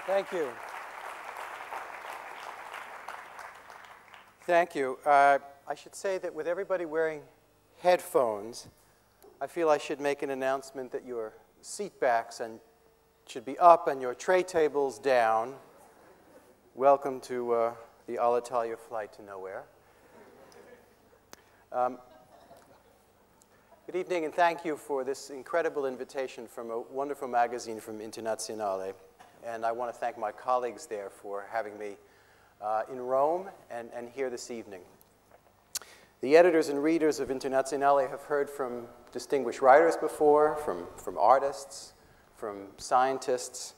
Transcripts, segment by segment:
Thank you. Thank you. I should say that with everybody wearing headphones, I feel I should make an announcement that your seat backs should be up and your tray tables down. Welcome to the Alitalia flight to nowhere. Good evening, and thank you for this incredible invitation from a wonderful magazine from Internazionale. And I want to thank my colleagues there for having me in Rome and here this evening. The editors and readers of Internazionale have heard from distinguished writers before, from artists, from scientists.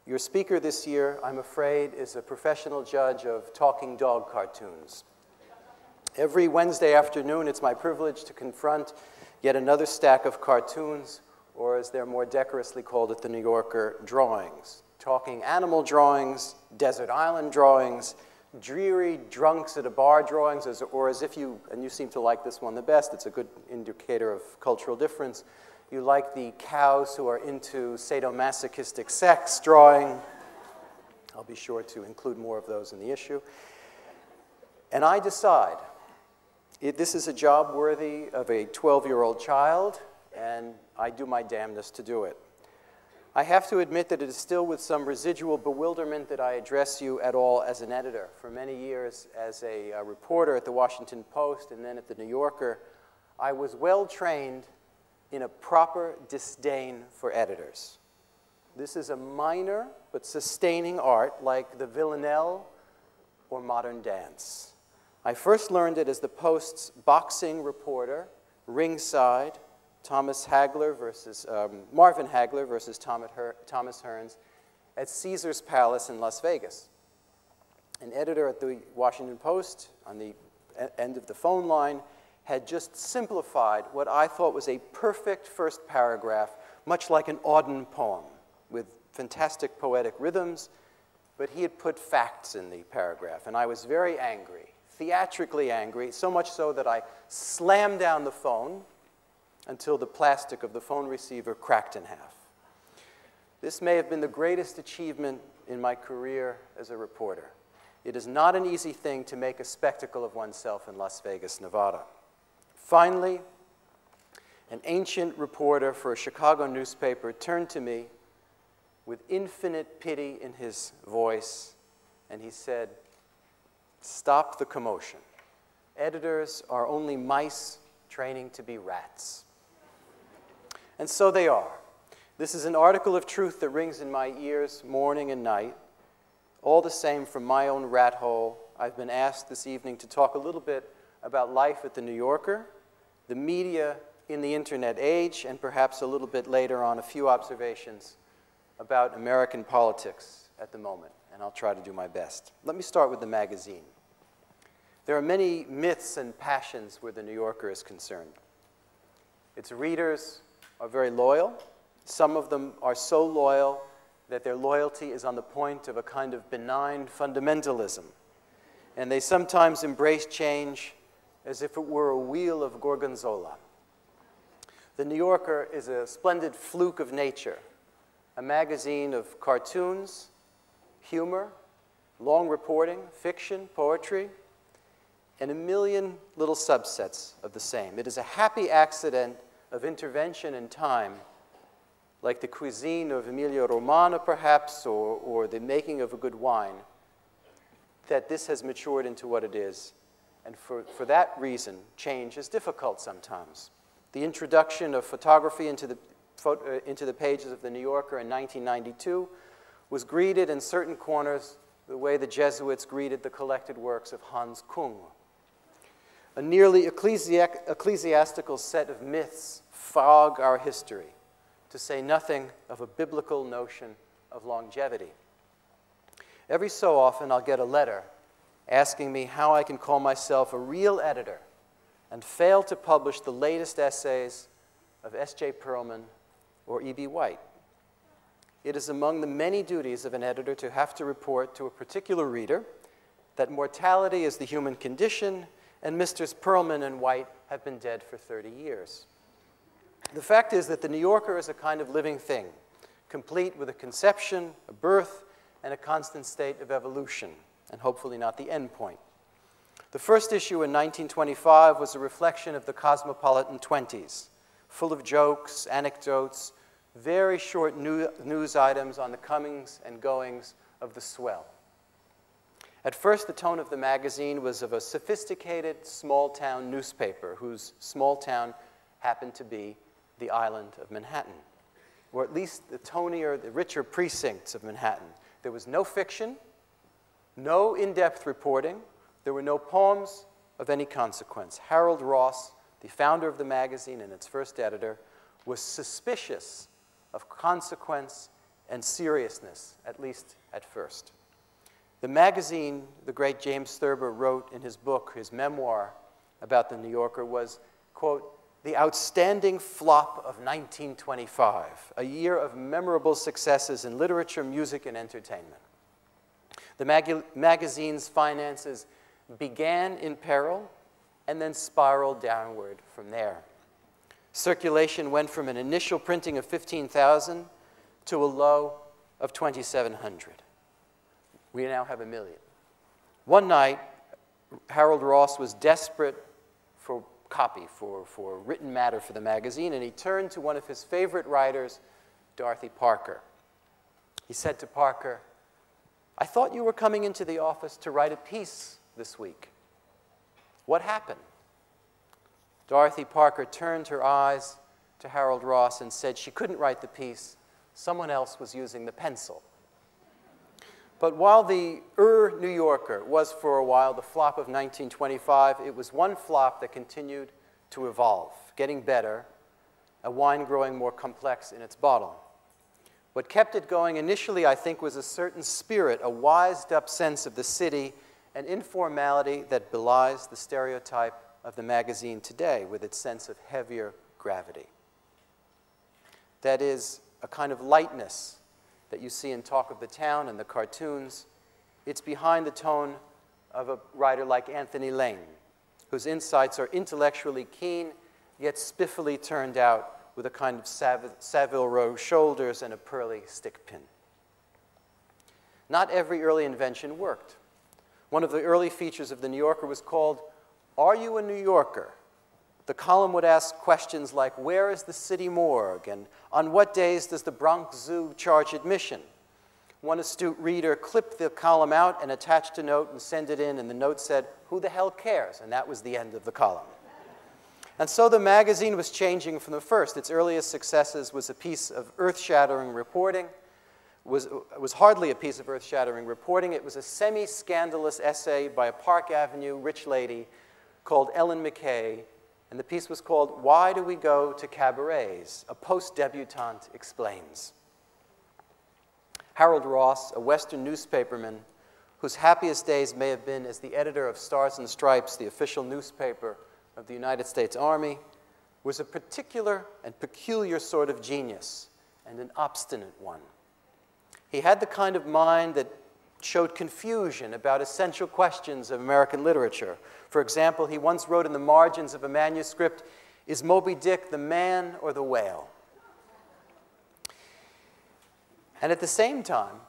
Your speaker this year, I'm afraid, is a professional judge of talking dog cartoons. Every Wednesday afternoon, it's my privilege to confront yet another stack of cartoons, or as they're more decorously called at the New Yorker, drawings. Talking animal drawings, desert island drawings, dreary drunks at a bar drawings, or as if you, and you seem to like this one the best, it's a good indicator of cultural difference, you like the cows who are into sadomasochistic sex drawing. I'll be sure to include more of those in the issue. And I decide, this is a job worthy of a 12-year-old child, and I do my damnedest to do it. I have to admit that it is still with some residual bewilderment that I address you at all as an editor. For many years as a reporter at the Washington Post and then at the New Yorker, I was well trained in a proper disdain for editors. This is a minor but sustaining art like the villanelle or modern dance. I first learned it as the Post's boxing reporter, ringside, Marvin Hagler versus Thomas Hearns at Caesar's Palace in Las Vegas. An editor at the Washington Post, on the end of the phone line, had just simplified what I thought was a perfect first paragraph, much like an Auden poem, with fantastic poetic rhythms, but he had put facts in the paragraph, and I was very angry, theatrically angry, so much so that I slammed down the phone until the plastic of the phone receiver cracked in half. This may have been the greatest achievement in my career as a reporter. It is not an easy thing to make a spectacle of oneself in Las Vegas, Nevada. Finally, an ancient reporter for a Chicago newspaper turned to me with infinite pity in his voice, and he said, "Stop the commotion. Editors are only mice training to be rats." And so they are. This is an article of truth that rings in my ears morning and night. All the same, from my own rat hole, I've been asked this evening to talk a little bit about life at the New Yorker, the media in the internet age, and perhaps a little bit later on a few observations about American politics at the moment, and I'll try to do my best. Let me start with the magazine. There are many myths and passions where the New Yorker is concerned. Its readers are very loyal. Some of them are so loyal that their loyalty is on the point of a kind of benign fundamentalism. And they sometimes embrace change as if it were a wheel of Gorgonzola. The New Yorker is a splendid fluke of nature, a magazine of cartoons, humor, long reporting, fiction, poetry, and a million little subsets of the same. It is a happy accident of intervention in time, like the cuisine of Emilia-Romagna, perhaps, or the making of a good wine, that this has matured into what it is. And for that reason, change is difficult sometimes. The introduction of photography into the pages of the New Yorker in 1992 was greeted in certain corners the way the Jesuits greeted the collected works of Hans Kung. A nearly ecclesiastical set of myths fog our history, to say nothing of a biblical notion of longevity. Every so often, I'll get a letter asking me how I can call myself a real editor and fail to publish the latest essays of S.J. Perelman or E.B. White. It is among the many duties of an editor to have to report to a particular reader that mortality is the human condition, and Misters Perelman and White have been dead for 30 years. The fact is that the New Yorker is a kind of living thing, complete with a conception, a birth, and a constant state of evolution, and hopefully not the end point. The first issue in 1925 was a reflection of the cosmopolitan 20s, full of jokes, anecdotes, very short news items on the comings and goings of the swell. At first, the tone of the magazine was of a sophisticated small-town newspaper whose small town happened to be the island of Manhattan, or at least the tonier, the richer precincts of Manhattan. There was no fiction, no in-depth reporting. There were no poems of any consequence. Harold Ross, the founder of the magazine and its first editor, was suspicious of consequence and seriousness, at least at first. The magazine, the great James Thurber wrote in his book, his memoir about the New Yorker, was, quote, the outstanding flop of 1925, a year of memorable successes in literature, music, and entertainment. The magazine's finances began in peril and then spiraled downward from there. Circulation went from an initial printing of 15,000 to a low of 2,700. We now have 1 million. One night, Harold Ross was desperate for copy, for written matter for the magazine, and he turned to one of his favorite writers, Dorothy Parker. He said to Parker, "I thought you were coming into the office to write a piece this week. What happened?" Dorothy Parker turned her eyes to Harold Ross and said she couldn't write the piece. Someone else was using the pencil. But while the New Yorker was for a while the flop of 1925, it was one flop that continued to evolve, getting better, a wine growing more complex in its bottle. What kept it going initially, I think, was a certain spirit, a wised-up sense of the city, an informality that belies the stereotype of the magazine today with its sense of heavier gravity. That is, a kind of lightness that you see in Talk of the Town and the cartoons. It's behind the tone of a writer like Anthony Lane, whose insights are intellectually keen, yet spiffily turned out with a kind of Savile Row shoulders and a pearly stick pin. Not every early invention worked. One of the early features of the New Yorker was called, "Are You a New Yorker?" The column would ask questions like, where is the city morgue? And on what days does the Bronx Zoo charge admission? One astute reader clipped the column out and attached a note and sent it in, and the note said, who the hell cares? And that was the end of the column. And so the magazine was changing from the first. Its earliest successes was a piece of earth-shattering reporting. It was hardly a piece of earth-shattering reporting. It was a semi-scandalous essay by a Park Avenue rich lady called Ellen McKay, and the piece was called, Why Do We Go to Cabarets? A Post-Debutante Explains. Harold Ross, a Western newspaperman whose happiest days may have been as the editor of Stars and Stripes, the official newspaper of the United States Army, was a particular and peculiar sort of genius, and an obstinate one. He had the kind of mind that showed confusion about essential questions of American literature. For example, he once wrote in the margins of a manuscript, is Moby Dick the man or the whale? And at the same time,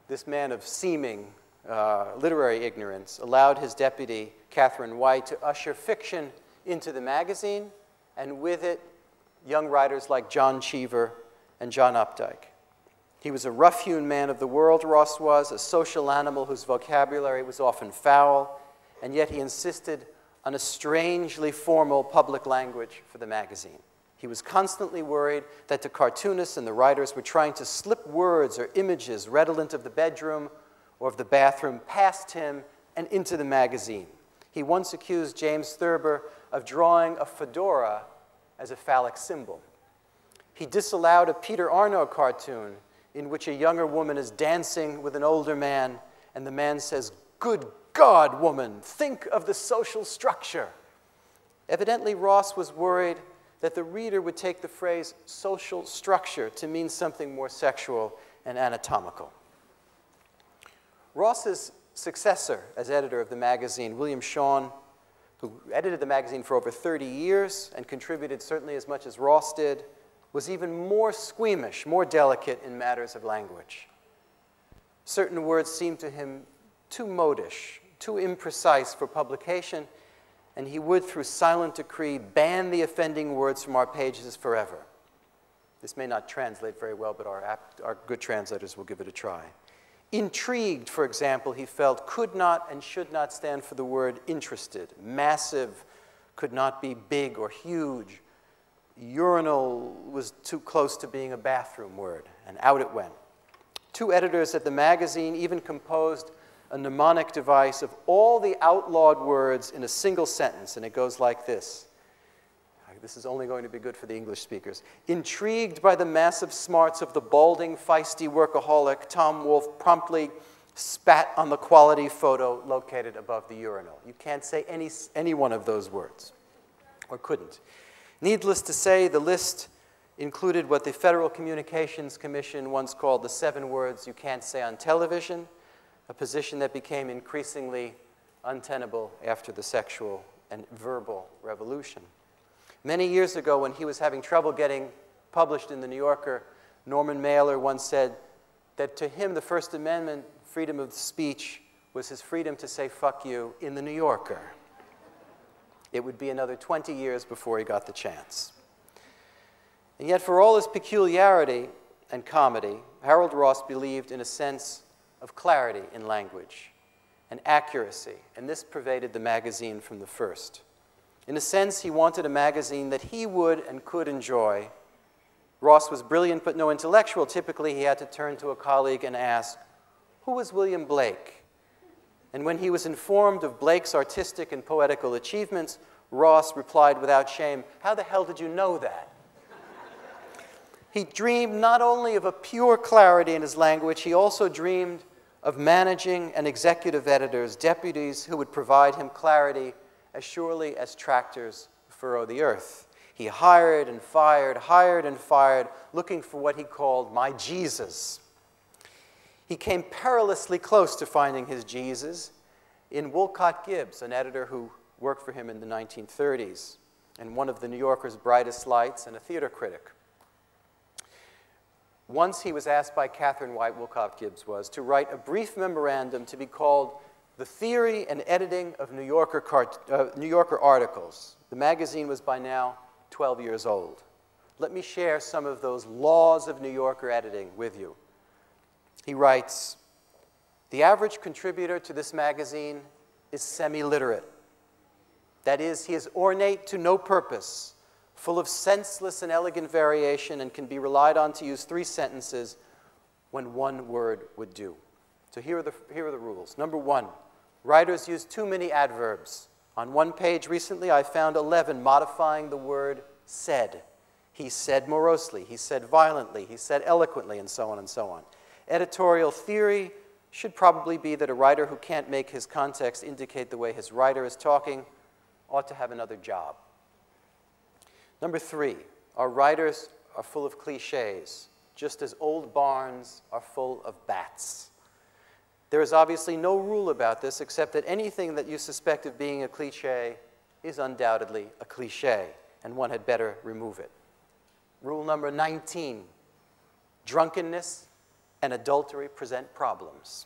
this man of seeming literary ignorance allowed his deputy, Catherine White, to usher fiction into the magazine, and with it, young writers like John Cheever and John Updike. He was a rough-hewn man of the world, Ross was, a social animal whose vocabulary was often foul, and yet he insisted on a strangely formal public language for the magazine. He was constantly worried that the cartoonists and the writers were trying to slip words or images redolent of the bedroom or of the bathroom past him and into the magazine. He once accused James Thurber of drawing a fedora as a phallic symbol. He disallowed a Peter Arno cartoon in which a younger woman is dancing with an older man, and the man says, "Good God, woman, think of the social structure." Evidently, Ross was worried that the reader would take the phrase social structure to mean something more sexual and anatomical. Ross's successor as editor of the magazine, William Shawn, who edited the magazine for over 30 years and contributed certainly as much as Ross did, was even more squeamish, more delicate in matters of language. Certain words seemed to him too modish, too imprecise for publication, and he would, through silent decree, ban the offending words from our pages forever. This may not translate very well, but our good translators will give it a try. Intrigued, for example, he felt, could not and should not stand for the word interested. Massive could not be big or huge. Urinal was too close to being a bathroom word, and out it went. Two editors at the magazine even composed a mnemonic device of all the outlawed words in a single sentence, and it goes like this. This is only going to be good for the English speakers. Intrigued by the massive smarts of the balding, feisty workaholic, Tom Wolfe promptly spat on the quality photo located above the urinal. You can't say any one of those words, or couldn't. Needless to say, the list included what the Federal Communications Commission once called the 7 words you can't say on television, a position that became increasingly untenable after the sexual and verbal revolution. Many years ago, when he was having trouble getting published in the New Yorker, Norman Mailer once said that to him the First Amendment, freedom of speech, was his freedom to say fuck you in the New Yorker. It would be another 20 years before he got the chance. And yet, for all his peculiarity and comedy, Harold Ross believed in a sense of clarity in language and accuracy, and this pervaded the magazine from the first. In a sense, he wanted a magazine that he would and could enjoy. Ross was brilliant but no intellectual. Typically, he had to turn to a colleague and ask, who was William Blake? And when he was informed of Blake's artistic and poetical achievements, Ross replied without shame, how the hell did you know that? He dreamed not only of a pure clarity in his language, he also dreamed of managing and executive editors, deputies who would provide him clarity as surely as tractors furrow the earth. He hired and fired, looking for what he called my Jesus. He came perilously close to finding his Jesus in Wolcott Gibbs, an editor who worked for him in the 1930s, and one of the New Yorker's brightest lights and a theater critic. Once he was asked by Catherine White, Wolcott Gibbs was, to write a brief memorandum to be called The Theory and Editing of New Yorker Articles. The magazine was by now 12 years old. Let me share some of those laws of New Yorker editing with you. He writes, the average contributor to this magazine is semi-literate. That is, he is ornate to no purpose, full of senseless and elegant variation, and can be relied on to use 3 sentences when 1 word would do. So here are the rules. Number 1, writers use too many adverbs. On one page recently, I found 11 modifying the word said. He said morosely, he said violently, he said eloquently, and so on and so on. Editorial theory should probably be that a writer who can't make his context indicate the way his writer is talking ought to have another job. Number 3, our writers are full of cliches, just as old barns are full of bats. There is obviously no rule about this except that anything that you suspect of being a cliche is undoubtedly a cliche, and one had better remove it. Rule number 19, drunkenness and adultery present problems.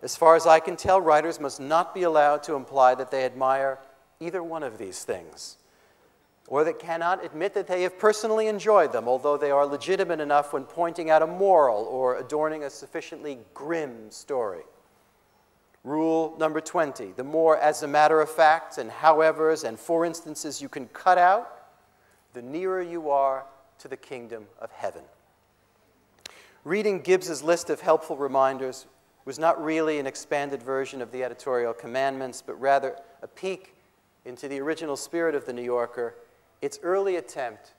As far as I can tell, writers must not be allowed to imply that they admire either one of these things, or that cannot admit that they have personally enjoyed them, although they are legitimate enough when pointing out a moral or adorning a sufficiently grim story. Rule number 20, the more as a matter of fact and howevers and for instances you can cut out, the nearer you are to the kingdom of heaven. Reading Gibbs's list of helpful reminders was not really an expanded version of the editorial commandments, but rather a peek into the original spirit of the New Yorker, its early attempt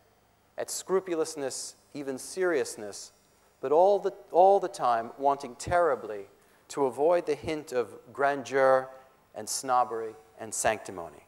at scrupulousness, even seriousness, but all the time wanting terribly to avoid the hint of grandeur and snobbery and sanctimony.